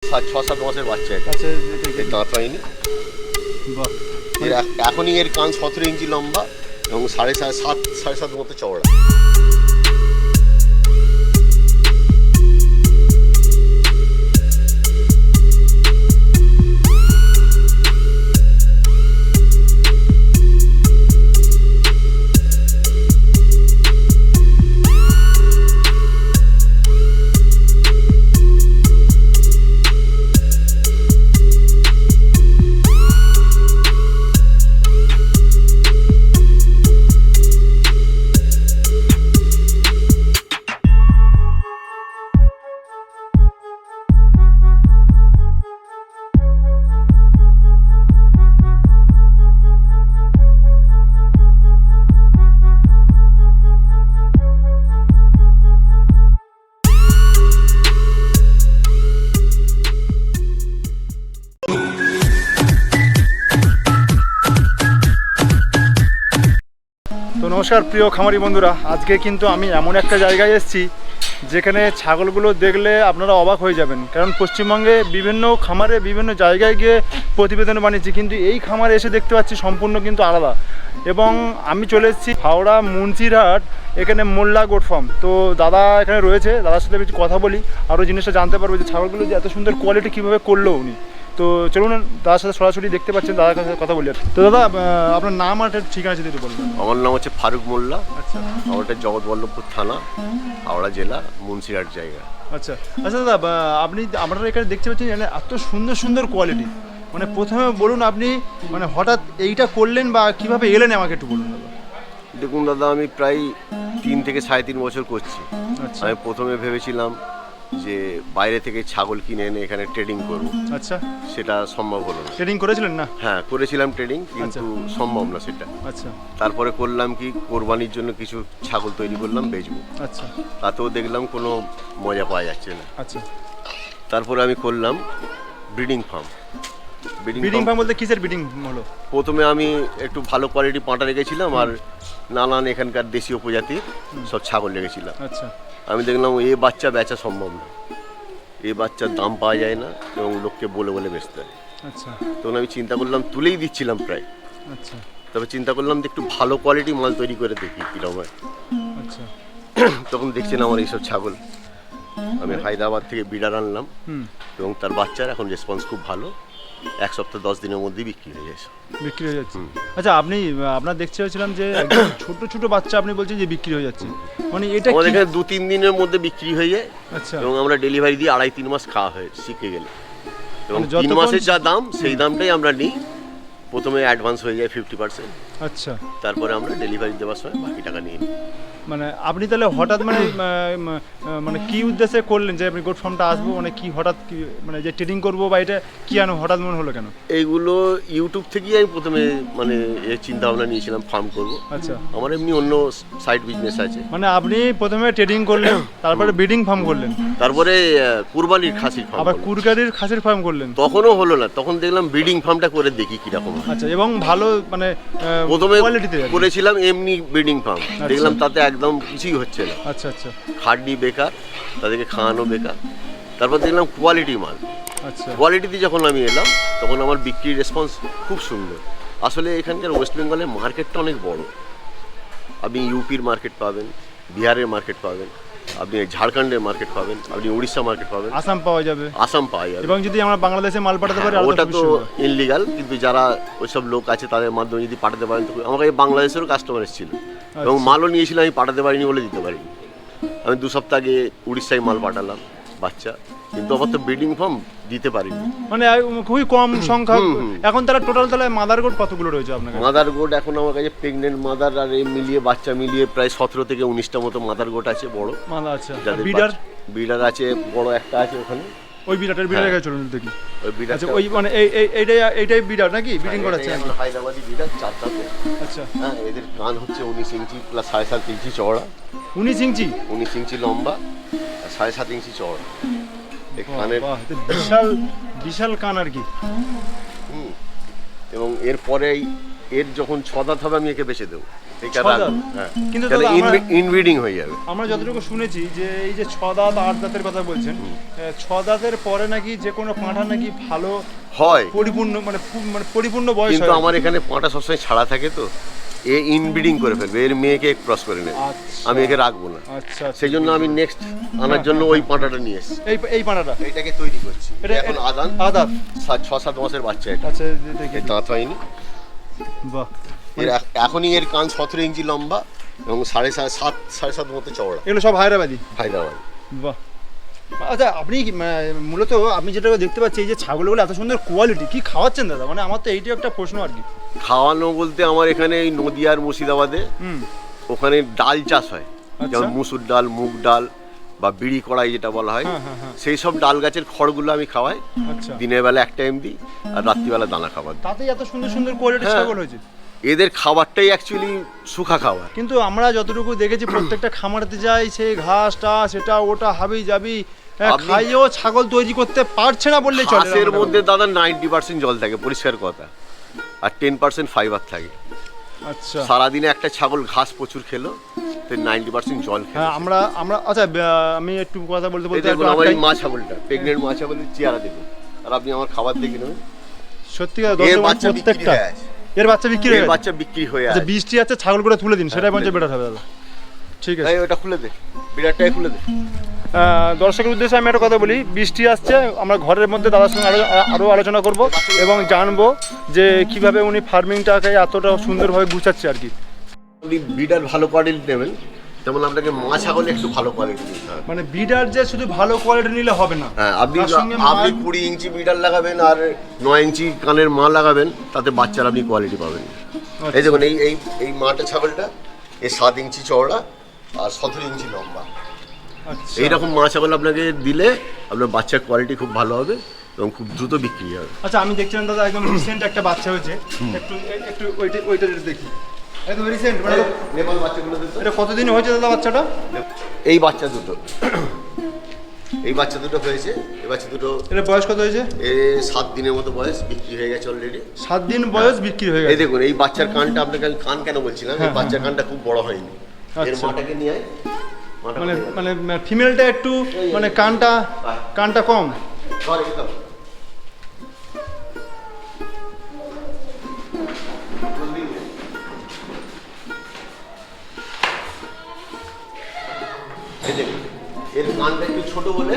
6-7 মাসের বাচ্চা এটা। আচ্ছা, দাঁত হয়নি। বাহ, এখনই এর কান 17 ইঞ্চি লম্বা এবং 7.5 মতো চওড়া। তো নমস্কার প্রিয় খামারি বন্ধুরা, আজকে কিন্তু আমি এমন একটা জায়গায় এসেছি যেখানে ছাগলগুলো দেখলে আপনারা অবাক হয়ে যাবেন। কারণ পশ্চিমবঙ্গে বিভিন্ন খামারে বিভিন্ন জায়গায় গিয়ে প্রতিবেদন বানিয়েছি, কিন্তু এই খামারে এসে দেখতে পাচ্ছি সম্পূর্ণ কিন্তু আলাদা। এবং আমি চলে এসেছি হাওড়া মুন্সিরহাট, এখানে মোল্লা গোট ফার্ম। তো দাদা এখানে রয়েছে, দাদার সাথে কিছু কথা বলি, আরও জিনিসটা জানতে পারবো যে ছাগলগুলো যে এত সুন্দর কোয়ালিটি কীভাবে করলো উনি। তো চলুন দাদার সাথে সরাসরি দেখতে পাচ্ছেন, দাদার কাছে কথা বলি। তো দাদা আপনার নাম আর ঠিকানা যদি একটু বলবেন। আমার নাম হচ্ছে ফারুক মোল্লা। আচ্ছা, আমারটা জগৎবল্লভপুর থানা, হাওড়া জেলা, মুন্সিরহাট জায়গা। আচ্ছা আচ্ছা দাদা, আপনারা এখানে দেখতে পাচ্ছেন এত সুন্দর সুন্দর কোয়ালিটি, মানে প্রথমে বলুন আপনি মানে হঠাৎ এইটা করলেন বা কিভাবে এলেন আমাকে একটু বলুন দাদা। দেখুন দাদা, আমি প্রায় 3 থেকে 3.5 বছর করছি। আচ্ছা, আমি প্রথমে ভেবেছিলাম যে বাইরে থেকে ছাগল কিনে এনে এখানে ট্রেডিং করব। আচ্ছা, সেটা সম্ভব হলো না। ট্রেডিং করেছিলেন না? হ্যাঁ, করেছিলাম ট্রেডিং, কিন্তু সম্ভব না সেটা। আচ্ছা, তারপরে করলাম কি, কোরবানির জন্য কিছু ছাগল তৈরি করলাম, বেচবো। আচ্ছা, তাতেও দেখলাম কোনো মজা পাওয়া যাচ্ছে না। আচ্ছা। তারপরে আমি করলাম ব্রিডিং ফার্ম। ব্রিডিং ফার্ম বলতে কিসের ব্রিডিং হলো? প্রথমে আমি একটু ভালো কোয়ালিটি পাঁঠা রেখেছিলাম আর নানান এখানকার দেশীয় প্রজাতির সব ছাগল রেখেছিলাম। আচ্ছা, আমি দেখলাম এই বাচ্চা বেচা সম্ভব না, এই বাচ্চার দাম পাওয়া যায় না এবং লোককে বলে বলে বেচতে হয়। আচ্ছা, তখন আমি চিন্তা করলাম, তুলেই দিচ্ছিলাম প্রায়। আচ্ছা, তবে চিন্তা করলাম যে একটু ভালো কোয়ালিটি মাল তৈরি করে দেখি কীরকম হয়। আচ্ছা। তখন দেখছেন আমার এইসব ছাগল আমি হায়দ্রাবাদ থেকে বিডার আনলাম এবং তার বাচ্চার এখন রেসপন্স খুব ভালো। 1 সপ্তাহ 10 দিনের মধ্যেই বিক্রি হয়ে যাচ্ছে। বিক্রি হয়ে যাচ্ছে। আচ্ছা, আপনার দেখতে হয়েছিলাম যে ছোট ছোট বাচ্চা আপনি বলছেন যে বিক্রি হয়ে যাচ্ছে, মানে এটা আমাদের এখানে 2-3 দিনের মধ্যে বিক্রি হয়ে যায়। আচ্ছা, এবং আমরা ডেলিভারি দিই 2.5-3 মাস খাওয়া হয়ে শিখে গেলে, এবং 3 মাসের যা দাম সেই দামটাই আমরা নিই। প্রথমে অ্যাডভান্স হয়ে যায় 50%। আচ্ছা, তারপরে আমরা ডেলিভারি দেওয়ার সময় বাকি টাকা নিয়ে নিই। মানে আপনি তাহলে হঠাৎ মানে কি উদ্দেশ্যে করলেন যে আপনি গোট ফার্মটা আসবো, মানে কি হঠাৎ কি মানে যে ট্রেডিং করবো বা এটা কি হঠাৎ মনে হলো কেন? এইগুলো ইউটিউব থেকেই আমি প্রথমে মানে এই চিন্তা ভাবনা নিয়েছিলাম ফার্ম করব। আচ্ছা, আমার এমনি অন্য সাইড বিজনেস আছে। মানে আপনি প্রথমে ট্রেডিং করলেন, তারপরে ব্রিডিং ফার্ম করলেন, তারপরে কুরবানির খাসির ফার্ম, আবার কুরকারির খাসির ফার্ম করলেন। তখনও হলো না, তখন দেখলাম ব্রিডিং ফার্মটা করে দেখি কিরকম। আচ্ছা, এবং ভালো মানে প্রথমে কোয়ালিটিতে করেছিলাম এমনি ব্রিডিং ফার্ম, দেখলাম তাতে একদম কিছুই হচ্ছে না। আচ্ছা, আচ্ছা, খাটনি বেকার, তাদেরকে খাওয়ানো বেকার। তারপর দেখলাম কোয়ালিটি মাল। আচ্ছা, কোয়ালিটিতে যখন আমি এলাম তখন আমার বিক্রির রেসপন্স খুব সুন্দর। আসলে এখানকার ওয়েস্ট বেঙ্গলের মার্কেটটা অনেক বড়। আপনি ইউপির মার্কেট পাবেন, বিহারের মার্কেট পাবেন, আপনি ঝাড়খণ্ডের মার্কেট পাবেন, আপনি উড়িষ্যা মার্কেট পাবেন, আসাম পাওয়া যাবে, আসাম পাওয়া যাবে। এবং যদি আমরা বাংলাদেশে মাল পাঠাতে পারি ওটা তো ইনলিগাল, কিন্তু যারা ওইসব লোক আছে তাদের মাধ্যমে যদি পাঠাতে পারেন তো। আমার কাছে বাংলাদেশেরও কাস্টমার এসেছিল এবং মালও নিয়েছিলাম, আমি পাঠাতে পারিনি বলে দিতে পারিনি। আমি 2 সপ্তাহ আগে উড়িষ্যায় মাল পাঠালাম বাচ্চা, কিন্তু আবার তো ব্রিডিং ফার্ম দিতে পারিনি, মানে খুবই কম সংখ্যা। এখন তাহলে টোটাল তাহলে মাদার গোট কতগুলো রয়েছে আপনার কাছে? মাদার গোট এখন আমার কাছে প্রেগনেন্ট মাদার আর এই মিলিয়ে বাচ্চা মিলিয়ে প্রায় 17 থেকে 19টা মতো মাদার গোট আছে বড়। মাদার আছে, বিডার আছে, বড় একটা আছে ওখানে। ওই বিডারের কাছে চলুন দেখি। ওই বিডার আচ্ছা, ওই মানে এইটাই বিডার নাকি ব্রিডিং করাচ্ছে? হায়দ্রাবাদি বিডার 4 দাঁতের। আচ্ছা, হ্যাঁ, এদের কান হচ্ছে 19 ইঞ্চি প্লাস 7.5 ইঞ্চি চওড়া। 19 ইঞ্চি? 19 ইঞ্চি লম্বা আর 7.5 ইঞ্চি চওড়া। কানের বিশাল বিশাল কান আর কি। এবং এরপরেই এর যখন 6 দাঁত হবে আমি একে বেচে দেবো। এই ছ দাঁত? হ্যাঁ, কিন্তু তাহলে দাদা ইনব্রিডিং হয়ে যাবে। আমরা যতটুকু শুনেছি যে এই যে 6 দাঁত 8 দাঁতের কথা বলছেন, 6 দাঁতের পরে নাকি যে কোনো পাঁঠা নাকি ভালো হয় পরিপূর্ণ মানে পরিপূর্ণ বয়স কিন্তু হয়। আমার এখানে পাঁটা সবসময় ছাড়া থাকে তো, এ ইনব্রিডিং করে ফেলবে, এর মেয়েকে ক্রস করে নেবে, আচ্ছা। আমি একে রাখবো না। আচ্ছা, সেই জন্য আমি নেক্সট আনার জন্য ওই পাঁটাটা নিয়ে এসেছি, এই পাঁঠাটা এইটাকে তৈরি করছি। এটা এখন আদান আদাত 6-7 মাসের বাচ্চা, এটা আচ্ছা দেখি। এর দাঁত হয়নি। বাহ, এখনই এর কান 17 ইঞ্চি লম্বা এবং 7.5 মতো চওড়া। এগুলো সব হায়দ্রাবাদি? হায়দ্রাবাদ। বাহ। আচ্ছা, আপনি মূলত আমি যেটা দেখতে পাচ্ছি এই যে ছাগলগুলো এত সুন্দর কোয়ালিটি, কি খাওয়াচ্ছেন দাদা? মানে আমার তো এইটাই একটা প্রশ্ন আর কি। খাওয়ানো বলতে আমার এখানে এই নদিয়ার মুর্শিদাবাদে ওখানে ডাল চাষ হয়, যেমন মুসুর ডাল, মুগ ডাল বা বিড়ি কড়াই যেটা বলা হয়, সেই সব ডাল গাছের খড়গুলো আমি খাওয়াই। আচ্ছা, দিনের বেলা এক টাইম দিই আর রাত্রিবেলা দানা খাবার দিই। তাতেই এত সুন্দর সুন্দর কোয়ালিটির ছাগল হয়েছে। এদের খাবারটাই অ্যাকচুয়ালি শুকা খাবার, কিন্তু আমরা যতটুকু দেখেছি প্রত্যেকটা খামারেতে যাই, সেই ঘাস টাস এটা ওটা হাবি যাবি খাইয়েও ছাগল তৈরি করতে পারছে না বললেই চলে। ঘাসের মধ্যে দাদা 90% জল থাকে, পরিষ্কার কথা, আর 10% ফাইবার থাকে। আচ্ছা, সারাদিনে একটা ছাগল ঘাস প্রচুর খেলো, তো 90% জল খেলো। হ্যাঁ, আমরা আচ্ছা, আমি একটু কথা বলতে বলতে দেখুন আমার এই মা ছাগলটা, প্রেগনেন্ট মা ছাগলের চেহারা দেখুন, আর আপনি আমার খাবার দেখে নেবেন। সত্যি এর বাচ্চা বিক্রি হয়ে আছে, এর বাচ্চা বিক্রি হয়ে গেছে? বাচ্চা বিক্রি হয়ে আচ্ছা, আছে। বৃষ্টি আছে, ছাগলগুলো তুলে দিন, সেটাই বলছে বেটার হবে দাদা। ঠিক আছে, ওটা খুলে দে, বিরাটটাই খুলে দে। দর্শকের উদ্দেশ্যে আমি একটা কথা বলি, বৃষ্টি আসছে, আমরা ঘরের মধ্যে দাদার সঙ্গে আরও আলোচনা করব এবং জানবো যে কিভাবে উনি ফার্মিংটাকে এতটা সুন্দরভাবে গুছাচ্ছে আর কি। আপনি বিডার ভালো কোয়ালিটি নেবেন, যেমন আপনাকে মা ছাগল একটু ভালো কোয়ালিটি নিতে হবে। মানে বিডার যে শুধু ভালো কোয়ালিটি নিলে হবে না, হ্যাঁ, আপনি তার সঙ্গে 20 ইঞ্চি বিডার লাগাবেন আর 9 ইঞ্চি কানের মা লাগাবেন, তাতে বাচ্চার আপনি কোয়ালিটি পাবেন। এই দেখুন এই মাটা ছাগলটা, এই 7 ইঞ্চি চওড়া আর 17 ইঞ্চি লম্বা। আচ্ছা, এইরকম মা ছাগল আপনাকে দিলে আপনার বাচ্চার কোয়ালিটি খুব ভালো হবে এবং খুব দ্রুত বিক্রি হবে। আচ্ছা, আমি দেখছিলাম দাদা একদম রিসেন্ট একটা বাচ্চা হয়েছে, একটু ওইটা দেখি, একদম রিসেন্ট। মানে নেপাল বাচ্চাগুলো দিতে এটা কতদিন হয়েছে দাদা বাচ্চাটা? এই বাচ্চা দুটো হয়েছে, এই বাচ্চা দুটো। এটা বয়স কত হয়েছে? 7 দিনের মতো বয়স, বিক্রি হয়ে গেছে অলরেডি। 7 দিন বয়স বিক্রি হয়ে এই গেছে। দেখুন এই বাচ্চার কানটা, আপনাকে আমি কান কেন বলছিলাম, এই বাচ্চার কানটা খুব বড় হয়নি। এর মাটাকে নিয়ে আয়, মানে মানে ফিমেলটা একটু মানে কানটা কম। এর কানটা একটু ছোট বলে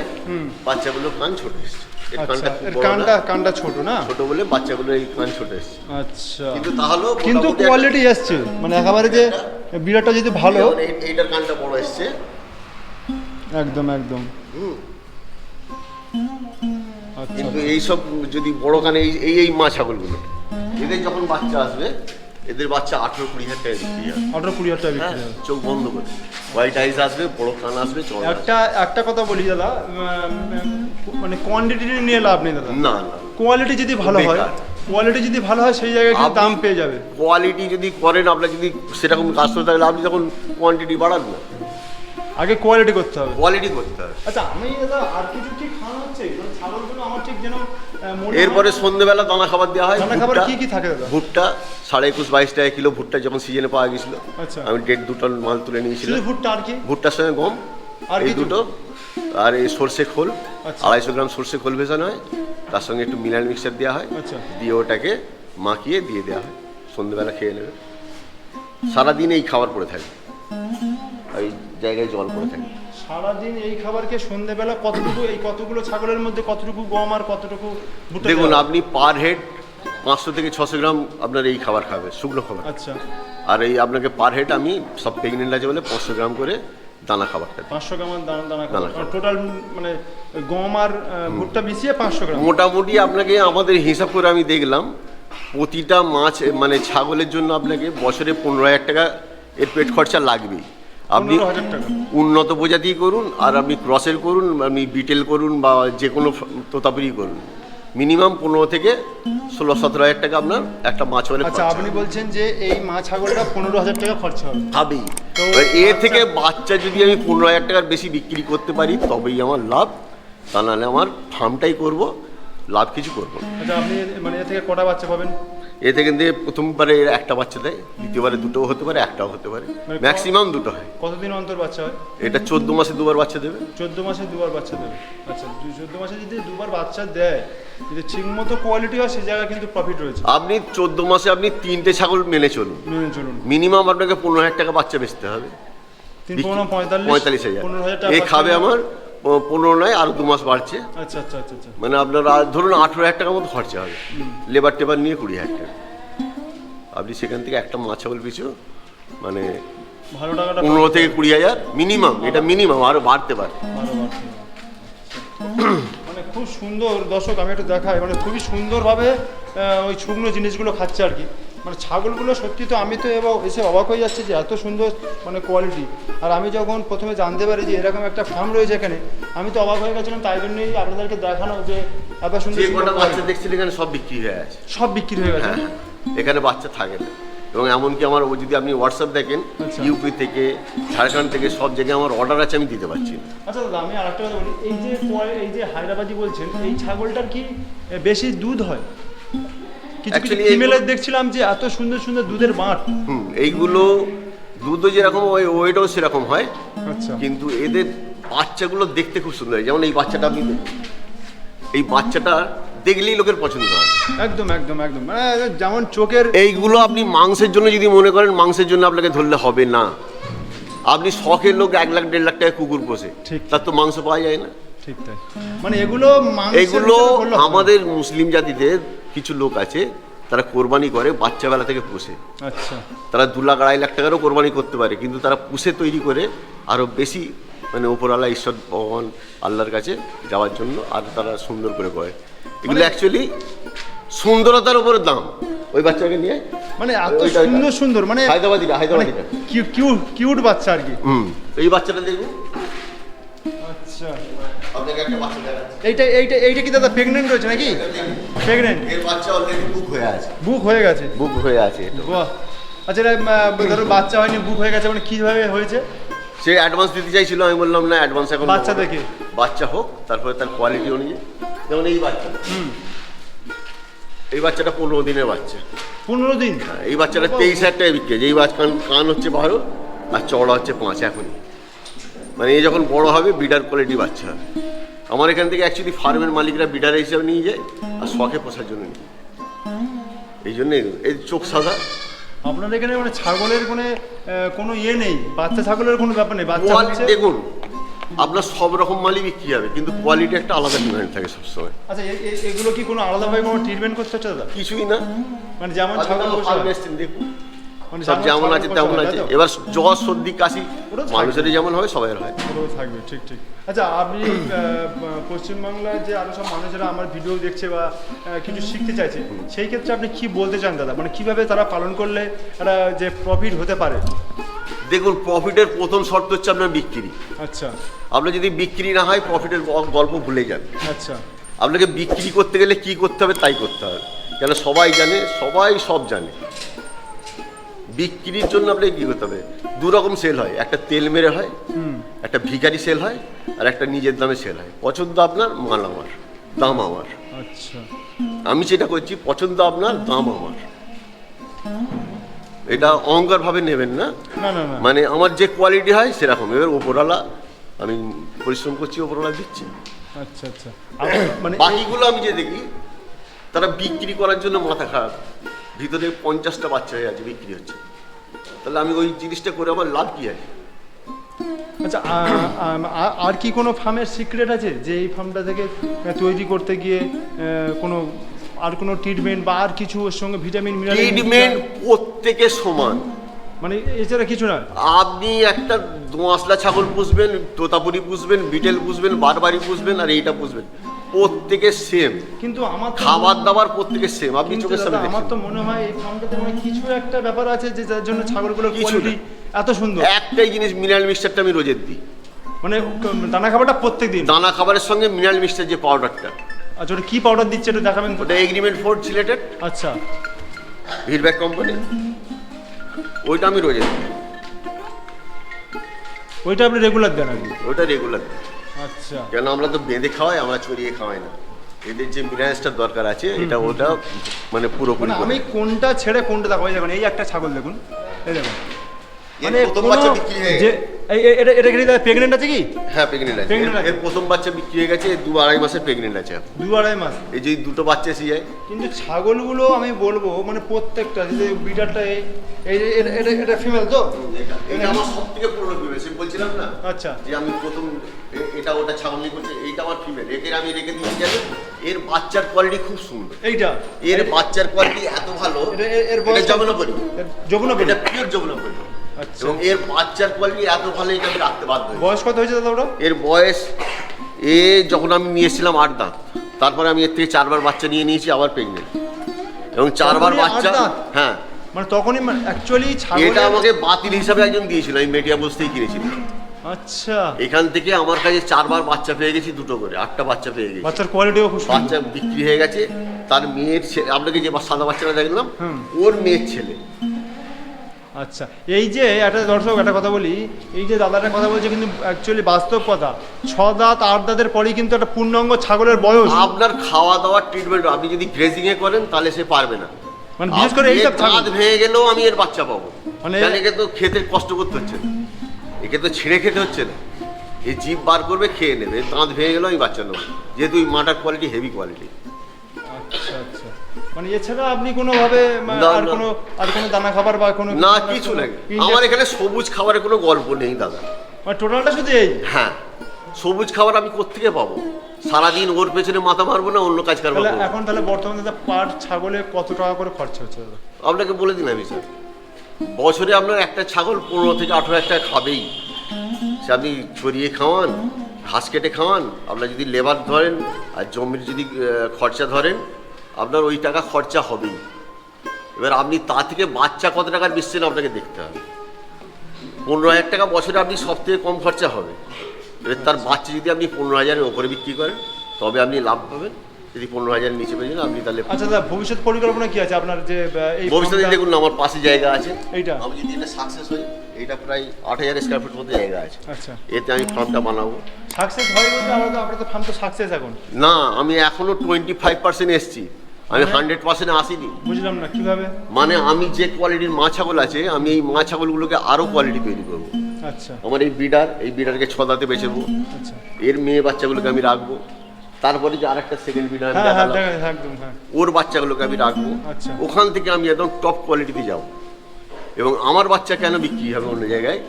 বাচ্চাগুলোর কান ছোট এসছে। এর কানটা খুব বড় না, কানটা ছোট না, ছোট বলে বাচ্চাগুলোর এই কান ছোট এসছে। আচ্ছা, কিন্তু কোয়ালিটি এসছে, মানে একেবারে যে বিড়াটা যদি ভালো, এইটার কানটা বড় এসছে একদম। আচ্ছা, কিন্তু এইসব যদি বড় কানে এই মা ছাগলগুলো, এদের যখন বাচ্চা আসবে, এদের বাচ্চা 18-20 হাজার টাকা বিক্রি হবে। 18-20 হাজার টাকা বিক্রি হবে। চোখ বন্ধ করে হোয়াইট আইস আসবে, বড় কান আসবে, চড়া। একটা কথা বলি দাদা, মানে কোয়ান্টিটি নিয়ে লাভ নেই দাদা। না, কোয়ালিটি যদি ভালো হয় সেই জায়গায় কিন্তু দাম পেয়ে যাবে। কোয়ালিটি যদি করেন, আপনার যদি সেরকম কাস্টমার তাহলে আপনি তখন কোয়ান্টিটি বাড়ান না, আগে কোয়ালিটি করতে হবে। আচ্ছা, আমি দাদা আর কিছু ঠিক খাওয়া হচ্ছে ছাগলগুলো আমার ঠিক যেন এরপরে সন্ধ্যেবেলা দানা খাবার দেওয়া হয়। দানা খাবার কি থাকে দাদা? ভুট্টা 21.5-22 টাকা কিলো, ভুট্টা যখন সিজনে পাওয়া গেছিল। আচ্ছা, আমি 1.5-2 টন মাল তুলে নিয়েছিলাম। ভুট্টা আর কি? ভুট্টার সঙ্গে গম আর এই দুটো, আর এই সর্ষে খোল। আচ্ছা, 250 গ্রাম সর্ষে খোল ভেজানো হয়, তার সঙ্গে একটু মিলান মিক্সার দেওয়া হয়। আচ্ছা, দিয়ে ওটাকে মাখিয়ে দিয়ে দেওয়া হয়, সন্ধ্যেবেলা খেয়ে নেবে। সারাদিন এই খাবার পড়ে থাকে, এই জায়গায় জল পড়ে থাকে। সারাদিন এই খাবারকে সন্ধ্যেবেলা কতগুলো ছাগলের মধ্যে কতটুকু গম আর কতটুকু ভুট্টা? দেখুন আপনি পার হেড 500 থেকে 600 গ্রাম আপনার এই খাবার খাবে, শুকনো খাবার। আচ্ছা, আর এই আপনাকে পার হেড আমি সব প্রেগনেন্ট আছে বলে 500 গ্রাম করে দানা খাবারটা দিই। 500 গ্রাম দানা খাবার টোটাল, মানে গম আর ভুট্টা মিশিয়ে 500 গ্রাম মোটামুটি। আপনাকে আমাদের হিসাব করে আমি দেখলাম, প্রতিটা মাছ মানে ছাগলের জন্য আপনাকে বছরে 15,000 টাকা এর পেট খরচা লাগবেই। আপনি 15,000 টাকা উন্নত প্রজাতি করুন, আর আপনি ক্রসের করুন, আপনি বিটেল করুন বা যে কোনো তোতাপুরি করুন, মিনিমাম 15 থেকে 16-17 হাজার টাকা আপনার একটা মাছ হলে। আচ্ছা, আপনি বলছেন যে এই মাছ ছাগলটা 15,000 টাকা খরচা হবে। হবেই। এর থেকে বাচ্চা যদি আমি 15,000 টাকার বেশি বিক্রি করতে পারি তবেই আমার লাভ, তা নাহলে আমার ফার্মটাই করব, লাভ কিছু করবো না। আচ্ছা, আপনি মানে এ থেকে কটা বাচ্চা পাবেন? এ থেকে প্রথমবারে একটা বাচ্চা দেয়, দ্বিতীয়বারে দুটোও হতে পারে, একটাও হতে পারে, মানে ম্যাক্সিমাম দুটো হয়। কতদিন অন্তর বাচ্চা হয়? এটা 14 মাসে দুবার বাচ্চা দেবে। 14 মাসে দুবার বাচ্চা দেবে। আচ্ছা, 14 মাসে যদি দুবার বাচ্চা দেয়, যদি ঠিক মতো কোয়ালিটি হয় সেই জায়গায় কিন্তু প্রফিট রয়েছে। আপনি 14 মাসে আপনি 3টে ছাগল মেনে চলুন, মিনিমাম আপনাকে 15,000 টাকা বাচ্চা বেচতে হবে। 45,000 এ খাবে আমার 15 নয়, আরো 2 মাস বাড়ছে। আচ্ছা আচ্ছা আচ্ছা আচ্ছা, মানে আপনার ধরুন 18,000 টাকার মতো খরচা হবে, লেবার টেবার নিয়ে 20,000 টাকা। আপনি সেখান থেকে একটা মা ছাগল পিছু মানে ভালো টাকাটা 15 থেকে 20,000 মিনিমাম, এটা মিনিমাম, আরো বাড়তে পারে। মানে খুব সুন্দর দর্শক, আমি একটু দেখাই, মানে খুবই সুন্দরভাবে ওই শুকনো জিনিসগুলো খাচ্ছে আর কি। মানে ছাগলগুলো সত্যি তো আমি তো এসে অবাক হয়ে যাচ্ছে যে এত সুন্দর মানে কোয়ালিটি। আর আমি যখন প্রথমে জানতে পারি যে এরকম একটা ফার্ম রয়েছে এখানে, আমি তো অবাক হয়ে গেছিলাম। তাই জন্যই আপনাদেরকে দেখানো যে এত সুন্দর বাচ্চা দেখছেন এখানে সব বিক্রি হয়ে আছে, সব বিক্রি হয়ে গেছে। এখানে বাচ্চা থাকে না। এবং এমনকি আমার যদি আপনি হোয়াটসঅ্যাপ দেখেন, ইউপি থেকে, ঝাড়খণ্ড থেকে সব জায়গায় আমার অর্ডার আছে, আমি দিতে পারছি না। আচ্ছা দাদা, আমি আরেকটা কথা বলি, এই যে হায়দ্রাবাদি বলছেন, এই ছাগলটার কি বেশি দুধ হয়? কিছু কিছু ফিমেলের দেখছিলাম যে এত সুন্দর সুন্দর দুধের বাঁট। এইগুলো দুধও যেরকম ওই ওয়েটও সেরকম হয়। আচ্ছা, কিন্তু এদের বাচ্চাগুলো দেখতে খুব সুন্দর। যেমন এই বাচ্চাটা আপনি দেখুন, এই বাচ্চাটা দেখলেই লোকের পছন্দ হয়। একদম একদম একদম, মানে যেমন চোখের। এইগুলো আপনি মাংসের জন্য যদি মনে করেন, মাংসের জন্য আপনাকে ধরলে হবে না। আপনি শখের লোক 1 লাখ 1.5 লাখ টাকা কুকুর পোষে, তার তো মাংস পাওয়া যায় না। ঠিক তাই, মানে এগুলো আমাদের মুসলিম জাতিদের কিছু লোক আছে, তারা কোরবানি করে বাচ্চাবেলা থেকে পুষে। আচ্ছা, তারা 2 লাখ 2.5 লাখ টাকারও কোরবানি করতে পারে, কিন্তু তারা পুষে তৈরি করে আরও বেশি, মানে উপরওয়ালা ঈশ্বর ভগবান আল্লাহর কাছে যাওয়ার জন্য, আর তারা সুন্দর করে করে। এগুলো অ্যাকচুয়ালি সুন্দরতার উপরে দাম। ওই বাচ্চাকে নিয়ে মানে এত সুন্দর সুন্দর, মানে হায়দ্রাবাদিটা কিউট বাচ্চা আর কি। এই বাচ্চাটা দেখুন। আচ্ছা, আপনাকে একটা বাচ্চা দেখাচ্ছি। এইটা কি দাদা প্রেগন্যান্ট রয়েছে নাকি? প্রেগন্যান্ট, এর বাচ্চা অলরেডি বুক হয়ে আছে। বুক হয়ে গেছে? বুক হয়ে আছে। বাহ। আচ্ছা, ধরো বাচ্চা হয়নি, বুক হয়ে গেছে, মানে কিভাবে হয়েছে? সে অ্যাডভান্স দিতে চাইছিল, আমি বললাম না, অ্যাডভান্স এখন বাচ্চা দেখে, বাচ্চা হোক, তারপরে তার কোয়ালিটি অনুযায়ী। যেমন এই বাচ্চা, এই বাচ্চাটা 15 দিনের বাচ্চা। 15 দিন? এই বাচ্চাটা 23,000 টাকায় বিক্রি হয়েছে। এই বাচ্চা কান হচ্ছে 12 আর চওড়া হচ্ছে 5 এখনই। মানে এই যখন বড় হবে বিডার কোয়ালিটি বাচ্চা হবে। আমার এখান থেকে অ্যাকচুয়ালি ফার্মের মালিকরা বিডার হিসাবে নিয়ে যায়, আর শখে পোষার জন্য নিয়ে। এই জন্যে এই চোখ সাদা। আপনাদের এখানে মানে ছাগলের কোনো ইয়ে নেই, বাচ্চা ছাগলের কোনো ব্যাপার নেই? বাচ্চা দেখুন, আপনার সব রকম মালই বিক্রি হবে, কিন্তু কোয়ালিটি একটা আলাদা ডিমান্ড থাকে সবসময়। আচ্ছা, এগুলো কি কোনো আলাদাভাবে কোনো ট্রিটমেন্ট করতে হচ্ছে দাদা? কিছুই না, মানে যেমন ছাগল দেখুন, সব যেমন আছে তেমন আছে। এবার জ্বর সর্দি কাশি মানুষের যেমন হবে সবাই হয়, থাকবে। ঠিক ঠিক। আচ্ছা, আপনি পশ্চিমবাংলার যে আরো সব মানুষেরা আমার ভিডিও দেখছে বা কিছু শিখতে চাইছে, সেই ক্ষেত্রে আপনি কি বলতে চান দাদা? মানে কিভাবে তারা পালন করলে একটা যে প্রফিট হতে পারে? দেখুন, প্রফিটের প্রথম শর্ত হচ্ছে আপনার বিক্রি। আচ্ছা, আপনার যদি বিক্রি না হয়, প্রফিটের গল্প ভুলে যান। আচ্ছা, আপনাকে বিক্রি করতে গেলে কি করতে হবে তাই করতে হবে, কেন সবাই জানে, সবাই সব জানে। বিক্রির জন্য আপনাকে কী করতে হবে? 2 রকম সেল হয়, একটা তেল মেরে হয়, একটা ভিখারি সেল হয়, আর একটা নিজের দামে সেল হয়। পছন্দ আপনার, মাল আমার, দাম আমার। আচ্ছা, আমি যেটা করছি, পছন্দ আপনার, দাম আমার। এটা অহংকার ভাবে নেবেন না, মানে আমার যে কোয়ালিটি হয় সেরকম। এবার ওপরওয়ালা, আমি পরিশ্রম করছি, ওপরওয়ালা দিচ্ছি। আচ্ছা আচ্ছা, মানে বাকিগুলো আমি যে দেখি, তারা বিক্রি করার জন্য মাথা খারাপ, ভিতরে 50টা বাচ্চা হয়ে আছে, বিক্রি হচ্ছে। তাহলে আমি ওই জিনিসটা করে আমার লাভ কি আছে? আচ্ছা, আর কি কোনো ফার্মের সিক্রেট আছে যে এই ফার্মটা থেকে তৈরি করতে গিয়ে আর কোনো ট্রিটমেন্ট বা আর কিছু ওর সঙ্গে ভিটামিন মিনারেল? ট্রিটমেন্ট প্রত্যেকে সমান, মানে এছাড়া কিছু না। আপনি একটা দোঁয়াশলা ছাগল পুষবেন, তোতাপুরি পুষবেন, বিটেল পুষবেন, বারবারি পুষবেন, আর এইটা পুষবেন, প্রত্যেকে সেম। কিন্তু আমার খাবার দাবার প্রত্যেকে সেম। আপনি চোখের সামনে দেখছেন। আমার তো মনে হয় এই ফার্মটাতে মানে কিছু একটা ব্যাপার আছে যে যার জন্য ছাগলগুলো কোয়ালিটি এত সুন্দর। একটাই জিনিস, মিনারেল মিক্সচারটা আমি রোজের দিই। মানে দানা খাবারটা প্রত্যেকদিন? দানা খাবারের সঙ্গে মিনারেল মিক্সচার যে পাউডারটা। আচ্ছা, ওটা কি পাউডার দিচ্ছে একটু দেখাবেন? ওটা এগ্রিমেন্ট ফোর্ড সিলেটেড। আচ্ছা, ভিডব্যাক কোম্পানি, ওইটা আমি রোজের দিই। ওইটা আপনি রেগুলার দেন? ওইটা রেগুলার দেন। আচ্ছা, কেন আমরা তো বেঁধে খাওয়াই, আমরা চড়িয়ে খাওয়াই না। এদের যে মিনারেলসটা দরকার আছে এটা ওটা মানে পুরোপুরি আমি কোনটা ছেড়ে কোনটা দেখো, এই দেখুন এই একটা ছাগল দেখুন, এই দেখুন মানে প্রথম বাচ্চা বিক্রি হয়ে যে এটা কি প্রেগনেন্ট আছে কি? হ্যাঁ প্রেগনেন্ট আছে, এর প্রথম বাচ্চা বিক্রি হয়ে গেছে, 2-2.5 মাসের প্রেগনেন্ট আছে, 2-2.5 মাস। এই যে দুটো বাচ্চা এসে যায়। কিন্তু ছাগলগুলো আমি বলবো মানে প্রত্যেকটা যে বিটারটা এটা ফিমেল তো, এটা আমার সবথেকে পুরনো ফিমেল, সে বলছিলাম না আচ্ছা যে আমি প্রথম এটা ওটা ছাগল নিয়ে করছে, এইটা আমার ফিমেল, একে আমি রেখে দিয়েছি জানেন। এর বাচ্চার কোয়ালিটি খুব সুন্দর, এইটা এর বাচ্চার কোয়ালিটি এত ভালো, এর যমুনাপরি, এটা পিওর যমুনাপরি। আচ্ছা, এবং এর বাচ্চার কোয়ালিটি এত ভালো, এটা আমি রাখতে বাধ্য হই। বয়স কত হয়েছে দাদা ওটা? এর বয়স যখন আমি নিয়ে এসেছিলাম 8 দাঁত, তারপরে আমি এর থেকে 4বার বাচ্চা নিয়ে নিয়েছি, আবার প্রেগনেন্ট, এবং 4বার বাচ্চা। হ্যাঁ মানে তখনই অ্যাকচুয়ালি এটা আমাকে বাতিল হিসাবে একজন দিয়েছিল, আমি মেডিয়া বসতেই কিনেছিলাম। আচ্ছা, এখান থেকে আমার কাছে 4বার বাচ্চা পেয়ে গেছি, 2টো করে 8টা বাচ্চা পেয়ে গেছি। বাচ্চার কোয়ালিটিও খুব সুন্দর, বাচ্চা বিক্রি হয়ে গেছে। তার মেয়ের ছেলে, আপনাকে যে সাদা বাচ্চাটা দেখলাম ওর মেয়ের ছেলে। আচ্ছা, এই যে একটা দর্শক একটা কথা বলি, এই যে দাদাটা কথা বলছে কিন্তু অ্যাকচুয়ালি বাস্তব কথা, 6 দাঁত 8 দাঁতের পরেই কিন্তু একটা পূর্ণাঙ্গ ছাগলের বয়স। আপনার খাওয়া দাওয়ার ট্রিটমেন্ট আপনি যদি গ্রেজিং এ করেন তাহলে সে পারবে না, মানে বিশেষ করে এই দাঁত ভেঙে গেলেও আমি এর বাচ্চা পাবো, মানে একে তো খেতে কষ্ট করতে হচ্ছে না, একে তো ছিঁড়ে খেতে হচ্ছে না, এই জিভ বার করবে খেয়ে নেবে, দাঁত ভেঙে গেলেও আমি বাচ্চা নেবো, যেহেতু এই মাটার কোয়ালিটি হেভি কোয়ালিটি। আচ্ছা আচ্ছা, মানে এছাড়া আপনি কোনোভাবে আর কোনো দানা খাবার বা কোনো না কিছু নেই আমার এখানে, সবুজ খাবারের কোনো গল্প নেই দাদা, মানে টোটালটা শুধু এই। হ্যাঁ, সবুজ খাবার আমি কোত্থেকে পাবো? সারাদিন ওর পেছনে মাথা মারবো না অন্য কাজ করবো? এখন তাহলে বর্তমানে দাদা পার ছাগলে কত টাকা করে খরচা হচ্ছে দাদা? আপনাকে বলে দিন আমি স্যার, বছরে আপনার একটা ছাগল 15 থেকে 18 টাকা খাবেই, সে আপনি চড়িয়ে খাওয়ান, ঘাস কেটে খাওয়ান, আপনার যদি লেবার ধরেন আর জমির যদি খরচা ধরেন, আপনার ওই টাকা খরচা হবেই। এবার আপনি তা থেকে বাচ্চা কত টাকার বেচছেন আপনাকে দেখতে হবে। 15,000 টাকা বছরে আপনি সব থেকে কম খরচা হবে। এবার তার বাচ্চা যদি আপনি 15,000-এর ওপরে বিক্রি করেন তবে আপনি লাভ পাবেন, যদি 15,000-এর নিচে পেয়েছেন আপনি তাহলে। আচ্ছা দাদা, ভবিষ্যৎ পরিকল্পনা কি আছে আপনার? যে এই ভবিষ্যতে দেখুন না, আমার পাশে জায়গা আছে, এইটা আমি যদি এটা সাকসেস হই, এটা প্রায় 8,000 স্কয়ার ফুট মধ্যে জায়গা আছে। আচ্ছা, এতে আমি ফার্মটা বানাবো। সাকসেস হয় বলতে আপনার তো ফার্ম তো সাকসেস এখন না, আমি এখনো 25% এসেছি, আমি 100% আসিনি। বুঝলাম না কিভাবে? মানে আমি যে কোয়ালিটির মা ছাগল আছে, আমি এই মা ছাগলগুলোকে আরো কোয়ালিটি তৈরি করবো। আচ্ছা, আমার এই বিডারকে 6 দাঁতে বেচবো, আচ্ছা, এর মেয়ে বাচ্চাগুলোকে আমি রাখবো, তারপরে যে আরেকটা সেকেন্ড বিডার একদম, হ্যাঁ, ওর বাচ্চাগুলোকে আমি রাখবো। আচ্ছা, ওখান থেকে আমি একদম টপ কোয়ালিটিতে যাব। এবং আমার বাচ্চা কেন বিক্রি হবে অন্য জায়গায়?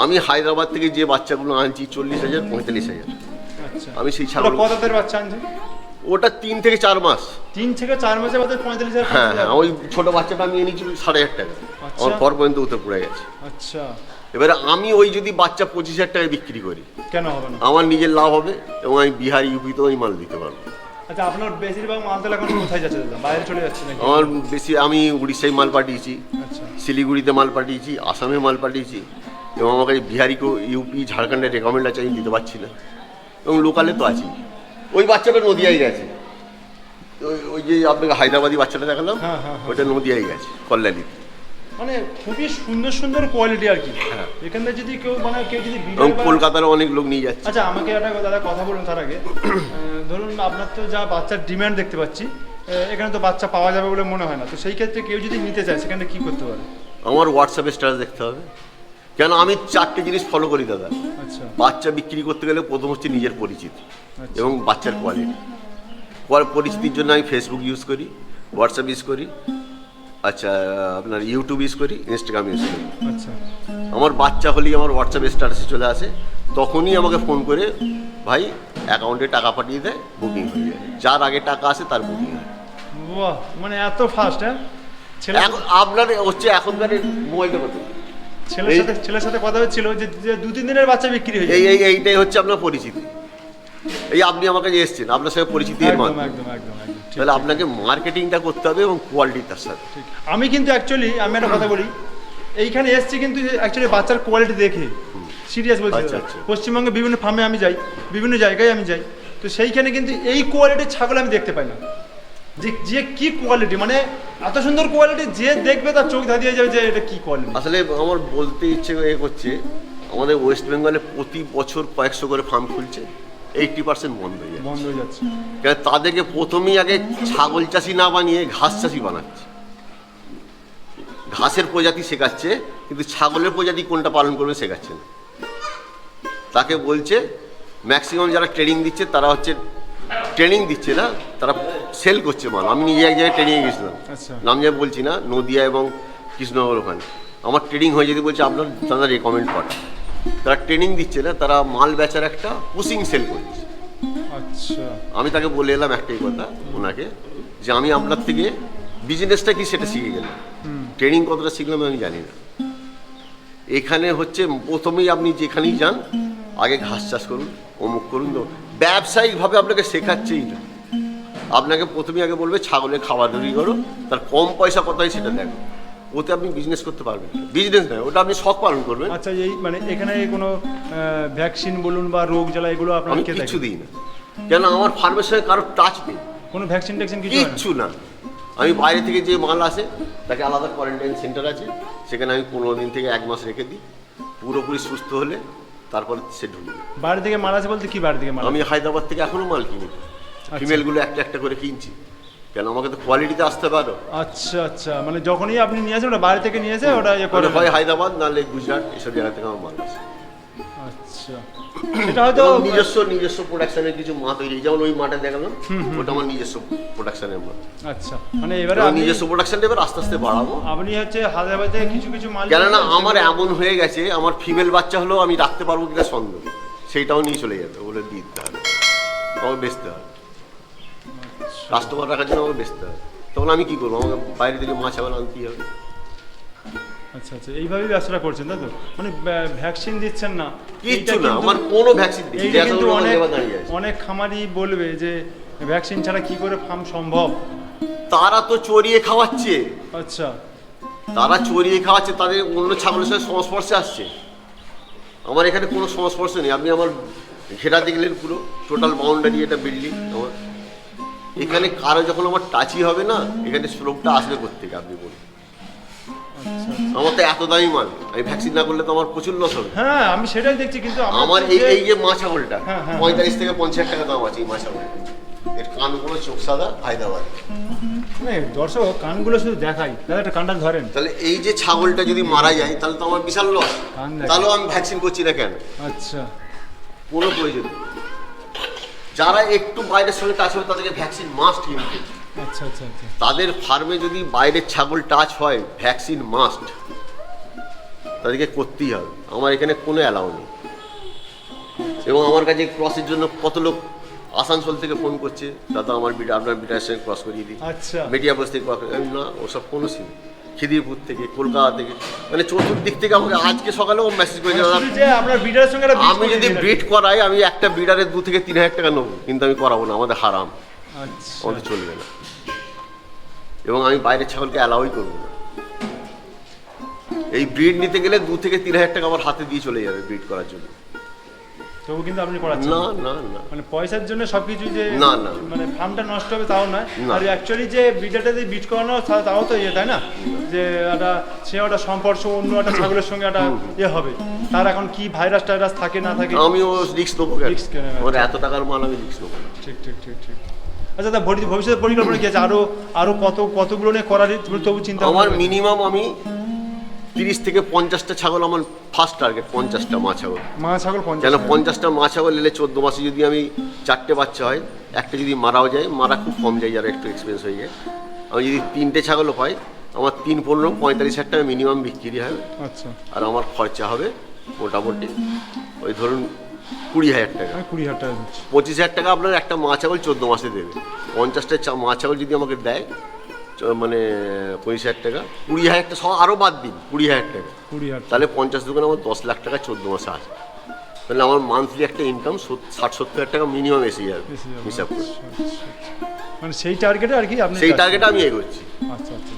আমি হায়দ্রাবাদ থেকে যে বাচ্চাগুলো আনছি 40,000 45,000, আচ্ছা, আমি সেই ছাগল। কত দাঁতের বাচ্চা আনছেন? ওটা 3 থেকে 4 মাস। 3 থেকে 4 মাসের মধ্যে 45,000? হ্যাঁ হ্যাঁ, ওই ছোট বাচ্চাটা আমি এনেছি 7,500 টাকা, আমার পর পর্যন্ত উত্তর পড়ে গেছে। আচ্ছা, এবারে আমি ওই যদি বাচ্চা 25,000 টাকায় বিক্রি করি, কেন হবে না? আমার নিজের লাভ হবে এবং আমি বিহার ইউপিতেও আমি মাল দিতে পারবো। আচ্ছা, আপনার বেশিরভাগ মাল তাহলে এখন কোথায় যাচ্ছে দাদা? বাইরে চলে যাচ্ছে নাকি? আমার বেশি, আমি উড়িষ্যায় মাল পাঠিয়েছি, আচ্ছা, শিলিগুড়িতে মাল পাঠিয়েছি, আসামে মাল পাঠিয়েছি, এবং আমার কাছে বিহারিকেও ইউপি ঝাড়খণ্ডের রেকমেন্ড আছে, আমি দিতে পারছি না, এবং লোকালে তো আছি। ওই বাচ্চাটা নদিয়ায় গেছে, ওই যে আপনাকে হায়দ্রাবাদি বাচ্চাটা দেখালাম, ওইটা নদিয়ায় গেছে, কল্যাণী। মানে খুবই সুন্দর সুন্দর কোয়ালিটি আর কি। হ্যাঁ, এখানে যদি কেউ যদি এবং কলকাতার অনেক লোক নিয়ে যাচ্ছে। আচ্ছা, আমাকে একটা দাদা কথা বলুন তার আগে, ধরুন আপনার তো যা বাচ্চার ডিমান্ড দেখতে পাচ্ছি, এখানে তো বাচ্চা পাওয়া যাবে বলে মনে হয় না, তো সেই ক্ষেত্রে কেউ যদি নিতে চায় সেখানে কি করতে পারে? আমার হোয়াটসঅ্যাপে স্ট্যাটাস দেখতে হবে, কেন আমি 4টে জিনিস ফলো করি দাদা। আচ্ছা, বাচ্চা বিক্রি করতে গেলে প্রথম হচ্ছে নিজের পরিচিতি এবং বাচ্চার কোয়ালিটি। পরিচিতির জন্য আমি ফেসবুক ইউজ করি, হোয়াটসঅ্যাপ ইউজ করি, আচ্ছা আপনার ইউটিউব ইউজ করি, ইনস্টাগ্রাম ইউজ করি। আচ্ছা, আমার বাচ্চা হলেই আমার হোয়াটসঅ্যাপে স্ট্যাটাসে চলে আসে, তখনই আমাকে ফোন করে ভাই অ্যাকাউন্টে টাকা পাঠিয়ে দেয়, বুকিং হয়ে যায়, যার আগে টাকা আসে তার বুকিং হয়। বাহ, মানে এত ফাস্ট। হ্যাঁ, আপনার হচ্ছে এখনকার মোবাইলটা কত, ছেলের সাথে কথা হচ্ছিল যে 2-3 দিনের বাচ্চা বিক্রি হয়ে যায়। এইটাই হচ্ছে আপনার পরিচিতি। এই আপনি আমার কাছে এসেছেন, আপনার সাথে পরিচিতি এর মাধ্যমে। একদম। তাহলে আপনাকে মার্কেটিংটা করতে হবে এবং কোয়ালিটি তার সাথে। আমি কিন্তু অ্যাকচুয়ালি আমি একটা কথা বলি, এইখানে এসছি কিন্তু অ্যাকচুয়ালি বাচ্চার কোয়ালিটি দেখে, সিরিয়াস বলছি। আচ্ছা। পশ্চিমবঙ্গে বিভিন্ন ফার্মে আমি যাই, বিভিন্ন জায়গায় আমি যাই, তো সেইখানে কিন্তু এই কোয়ালিটির ছাগল আমি দেখতে পাই না। যে কি কোয়ালিটি, মানে এত সুন্দর কোয়ালিটি, যে দেখবে তার চোখ ধাঁধিয়ে যাবে যে এটা কি কোয়ালিটি। আসলে আমার বলতে ইচ্ছে করছে, আমাদের ওয়েস্ট বেঙ্গলে প্রতি বছর কয়েকশো করে ফার্ম খুলছে, 80% বন্ধ হয়ে বন্ধ হয়ে যাচ্ছে। কারণ তাদেরকে প্রথমেই আগে ছাগল চাষি না বানিয়ে ঘাস চাষি বানাচ্ছে, ঘাসের প্রজাতি শেখাচ্ছে, কিন্তু ছাগলের প্রজাতি কোনটা পালন করবে শেখাচ্ছে না। তাকে বলছে ম্যাক্সিমাম যারা ট্রেনিং দিচ্ছে তারা হচ্ছে ট্রেনিং দিচ্ছে না, তারা সেল করছে মাল। আমি নিজে এক জায়গায় ট্রেনিংয়ে গেছিলাম, নাম যা বলছি না, নদিয়া এবং কৃষ্ণনগর ওখানে আমার ট্রেনিং হয়ে যেতে বলছে আপনার তারা রেকমেন্ড করে। তারা ট্রেনিং দিচ্ছে না, তারা মাল বেচার একটা পুশিং সেল করছে। আচ্ছা, আমি তাকে বলে এলাম একটাই কথা ওনাকে, যে আমি আপনার থেকে বিজনেসটা কি সেটা শিখে গেলাম, ট্রেনিং কতটা শিখলাম আমি জানি না। এখানে হচ্ছে প্রথমেই আপনি যেখানেই যান আগে ঘাস চাষ করুন, অমুক করুন, তো ব্যবসায়িকভাবে আপনাকে শেখাচ্ছেই না। আপনাকে প্রথমেই আগে বলবে ছাগলের খাবার তৈরি করো, তার কম পয়সা কত হয় সেটা দেখো, ওতে আপনি বিজনেস করতে পারবেন। বিজনেস নয়, ওটা আপনি শখ পালন করবেন। আচ্ছা, এই মানে এখানে কোনো ভ্যাকসিন বলুন বা রোগ জ্বালা এগুলো আমি আপনাকে কিচ্ছু দিই না, কেন আমার ফার্মের সঙ্গে কারোর টাচ নেই, কোনো ভ্যাকসিন ট্যাকসিন কিচ্ছু না। আমি বাইরে থেকে যে মাল আসে তাকে আলাদা কোয়ারেন্টাইন সেন্টার আছে, সেখানে আমি 15 দিন থেকে 1 মাস রেখে দিই, পুরোপুরি সুস্থ হলে তারপর সে ঢুকবে। বাইরে থেকে মাল আছে বলতে কি বাইরে থেকে মাল? আমি হায়দ্রাবাদ থেকে এখনো মাল কিনি, ফিমেলগুলো একটা একটা করে কিনছি, কেন আমাকে তো কোয়ালিটিতে আসতে পারো। আচ্ছা আচ্ছা, মানে যখনই আপনি নিয়ে আসেন ওটা বাইরে থেকে নিয়ে এসে ওটা ইয়ে করে হয় হায়দ্রাবাদ নাহলে গুজরাট, এসব জায়গা থেকে আমার মাল আসে। আচ্ছা, এটা হয়তো নিজস্ব প্রোডাকশনের কিছু মা তৈরি, যেমন ওই মাঠে দেখালাম ওটা আমার নিজস্ব প্রোডাকশনের মাল। আচ্ছা, মানে এবারে নিজস্ব প্রোডাকশনটা এবার আস্তে আস্তে বাড়াবো। আপনি হচ্ছে হায়দ্রাবাদ থেকে কিছু কিছু মাল, কেননা আমার এমন হয়ে গেছে, আমার ফিমেল বাচ্চা হলেও আমি রাখতে পারবো কিনা সন্দেহ, সেইটাও নিয়ে চলে যাবে, বলে দিতে হবে, আমাকে বেচতে হবে, কাস্টমার রাখার জন্য আমাকে বেচতে হবে। তখন আমি কি করবো, আমাকে বাইরে থেকে মাছ আবার আনতেই হবে। আচ্ছা আচ্ছা, এইভাবেই ব্যবসাটা করছেন তাই তো? মানে ভ্যাকসিন দিচ্ছেন না? কিচ্ছু না, আমার কোনো ভ্যাকসিন নেই। এইটা কিন্তু অনেক খামারি বলবে যে ভ্যাকসিন ছাড়া কি করে ফার্ম সম্ভব। তারা তো চড়িয়ে খাওয়াচ্ছে। আচ্ছা, তারা চড়িয়ে খাওয়াচ্ছে, তাদের অন্য ছাগলের সাথে সংস্পর্শে আসছে। আমার এখানে কোনো সংস্পর্শ নেই। আপনি আমার ঘেরা দেখলেন পুরো টোটাল বাউন্ডারি, এটা বিল্ডিং আমার। এখানে কারো যখন আমার টাচই হবে না, এখানে স্লোপটা আসবে কোত্থেকে আপনি বলুন। আমার তো এত দামি মাল, আমি ভ্যাকসিন না করলে তো আমার প্রচুর লস হবে। হ্যাঁ, আমি সেটাই দেখছি। কিন্তু আমার এই যে মা ছাগলটা 45 থেকে 50 টাকা দাম আছে এই মা ছাগলটা। এর কানগুলো চোখ সাদা, হায়দ্রাবাদ। দর্শক কানগুলো শুধু দেখাই, দাদা একটা কানটা ধরেন। তাহলে এই যে ছাগলটা যদি মারা যায় তাহলে তো আমার বিশাল লস, তাহলেও আমি ভ্যাকসিন করছি না কেন? আচ্ছা, কোনো প্রয়োজন নেই। যারা একটু বাইরের সঙ্গে টাচ হবে তাদেরকে ভ্যাকসিন মাস্ট কিনতে। আচ্ছা আচ্ছা আচ্ছা, তাদের ফার্মে যদি বাইরের ছাগল টাচ হয় ভ্যাকসিন মাস্ট, তাদেরকে করতেই হবে। আমার এখানে কোনো অ্যালাউ নেই। এবং আমার কাছে ক্রসের জন্য কত লোক আসানসোল থেকে ফোন করছে, দাদা আমার বিটা আপনার বিটার সঙ্গে ক্রস করিয়ে দিই। আচ্ছা, মেটিয়াবস থেকে না, ওসব কোনো সিন। খিদিরপুর থেকে, কলকাতা থেকে, মানে চতুর্দিক থেকে আমাকে আজকে সকালেও মেসেজ করে আমি যদি ব্রিড করাই, আমি একটা ব্রিডারের 2 থেকে 3 হাজার টাকা নেবো, কিন্তু আমি করাবো না, আমাদের হারাম, আমাদের চলবে না। এবং আমি বাইরের ছাগলকে অ্যালাউই করবো না। এই ব্রিড নিতে গেলে 2 থেকে 3 হাজার টাকা আমার হাতে দিয়ে চলে যাবে ব্রিড করার জন্য। তবু কিন্তু আপনি করাচ্ছেন না না না, মানে পয়সার জন্য সবকিছু, যে না না, মানে ফার্মটা নষ্ট হবে তাও নয়। আর অ্যাকচুয়ালি যে ব্রিডারটা দিয়ে ব্রিড করানো তাও তো ইয়ে, তাই না? যে একটা সম্পর্ক অন্য একটা ছাগলের সঙ্গে একটা ইয়ে হবে, তার এখন কি ভাইরাস টাইরাস থাকে না থাকে, আমিও রিস্ক নেবো কেন? আমার এত টাকার মাল আমি রিস্ক নেবো। ঠিক ঠিক ঠিক ঠিক। আচ্ছা, তা ভবিষ্যতের পরিকল্পনা কি আছে? আরো কতগুলো নিয়ে করার তবু চিন্তা? আমার মিনিমাম আমি 30 থেকে 50টা ছাগল, আমার ফার্স্ট টার্গেট 50টা মা ছাগল। কেন 50টা মা ছাগল নিলে 14 মাসে যদি আমি 4টে বাচ্চা হয়, একটা যদি মারাও যায়, মারা খুব কম যায় যারা একটু এক্সপিরিয়েন্স হয়ে যায়, আমি যদি 3টে ছাগলও পাই, আমার 3 15 45 হাজার টাকা মিনিমাম বিক্রি হবে। আচ্ছা, আর আমার খরচা হবে মোটামুটি ওই ধরুন 20,000 টাকা। 20,000 টাকা, 25,000 টাকা আপনার একটা মা ছাগল 14 মাসে দেবে। 50টা মা ছাগল যদি আমাকে দেয়, মানে 25,000 টাকা, 20,000 টাকা সব আরও বাদ দিন, 20,000 টাকা, তাহলে 50 দোকানে আমার 10 লাখ টাকা 14 মাসে আসে। তাহলে আমার মান্থলি একটা ইনকাম 60-70 হাজার টাকা মিনিমাম এসে যাবে হিসাব করে। মানে সেই টার্গেটে আর কি, সেই টার্গেটে আমি এগোচ্ছি। আচ্ছা আচ্ছা,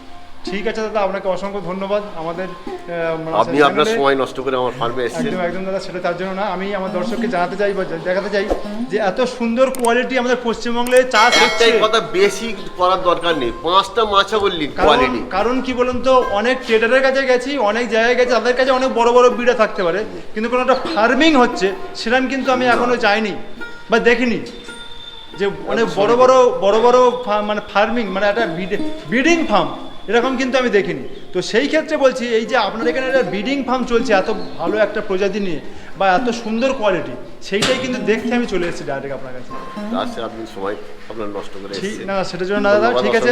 ঠিক আছে দাদা, আপনাকে অসংখ্য ধন্যবাদ। আমাদের আপনি আপনার সময় নষ্ট করে আমার ফার্মে এসেছেন। একদম দাদা, সেটা তার জন্য না, আমি আমার দর্শককে জানাতে চাই বা দেখাতে চাই যে এত সুন্দর কোয়ালিটি আমাদের পশ্চিমবঙ্গে চাষ হচ্ছে। একটাই কথা, বেশি করার দরকার নেই, 5টা মাছা বললি কোয়ালিটি। কারণ কি বলুন তো, অনেক ট্রেডারের কাছে গেছি, অনেক জায়গায় গেছি, তাদের কাছে অনেক বড় বড় বিড়া থাকতে পারে, কিন্তু কোনো একটা ফার্মিং হচ্ছে সেরকম কিন্তু আমি এখনো যাইনি। বা দেখিনি, যে অনেক বড় বড় মানে ফার্মিং, মানে একটা ব্রিডিং ফার্ম এরকম কিন্তু আমি দেখিনি। তো সেই ক্ষেত্রে বলছি, এই যে আপনার এখানে একটা ব্রিডিং ফার্ম চলছে এত ভালো একটা প্রজাতি নিয়ে বা এত সুন্দর কোয়ালিটি, সেইটাই কিন্তু দেখতে আমি চলে এসেছি ডাইরেক্ট আপনার কাছে। আচ্ছা, আপনি সময় আপনার নষ্ট করে এসেছেন। না সেটার জন্য না দাদা, ঠিক আছে,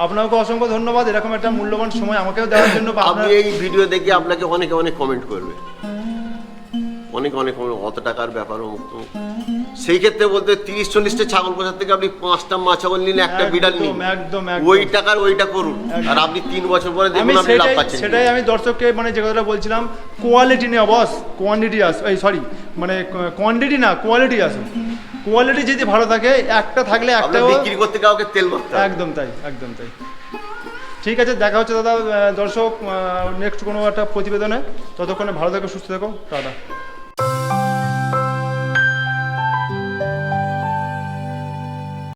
আপনাকে অসংখ্য ধন্যবাদ এরকম একটা মূল্যবান সময় আমাকেও দেওয়ার জন্য। আপনি এই ভিডিও দেখে আপনাকে অনেকে অনেক কমেন্ট করবে, অনেক অত টাকার ব্যাপার। সেই ক্ষেত্রে বলতে 30-40টা ছাগল পোষার থেকে আপনি 5টা মা ছাগল নিলে একটা বিড়াল নিন, একদম ওই টাকার ওইটা করুন, আর আপনি 3 বছর পরে দেখুন আপনি লাভ পাচ্ছেন। সেটাই আমি দর্শককে মানে যে কথাটা বলছিলাম, কোয়ালিটি নেই বস, কোয়ান্টিটি মানে কোয়ান্টিটি না, কোয়ালিটি আসে। কোয়ালিটি যদি ভালো থাকে, একটা থাকলে একটা বিক্রি করতে কাউকে তেল মারতে হবে। একদম তাই। ঠিক আছে, দেখা হচ্ছে দাদা দর্শক নেক্সট কোনো একটা প্রতিবেদনে। ততক্ষণে ভালো থেকো, সুস্থ থেকো, টাটা।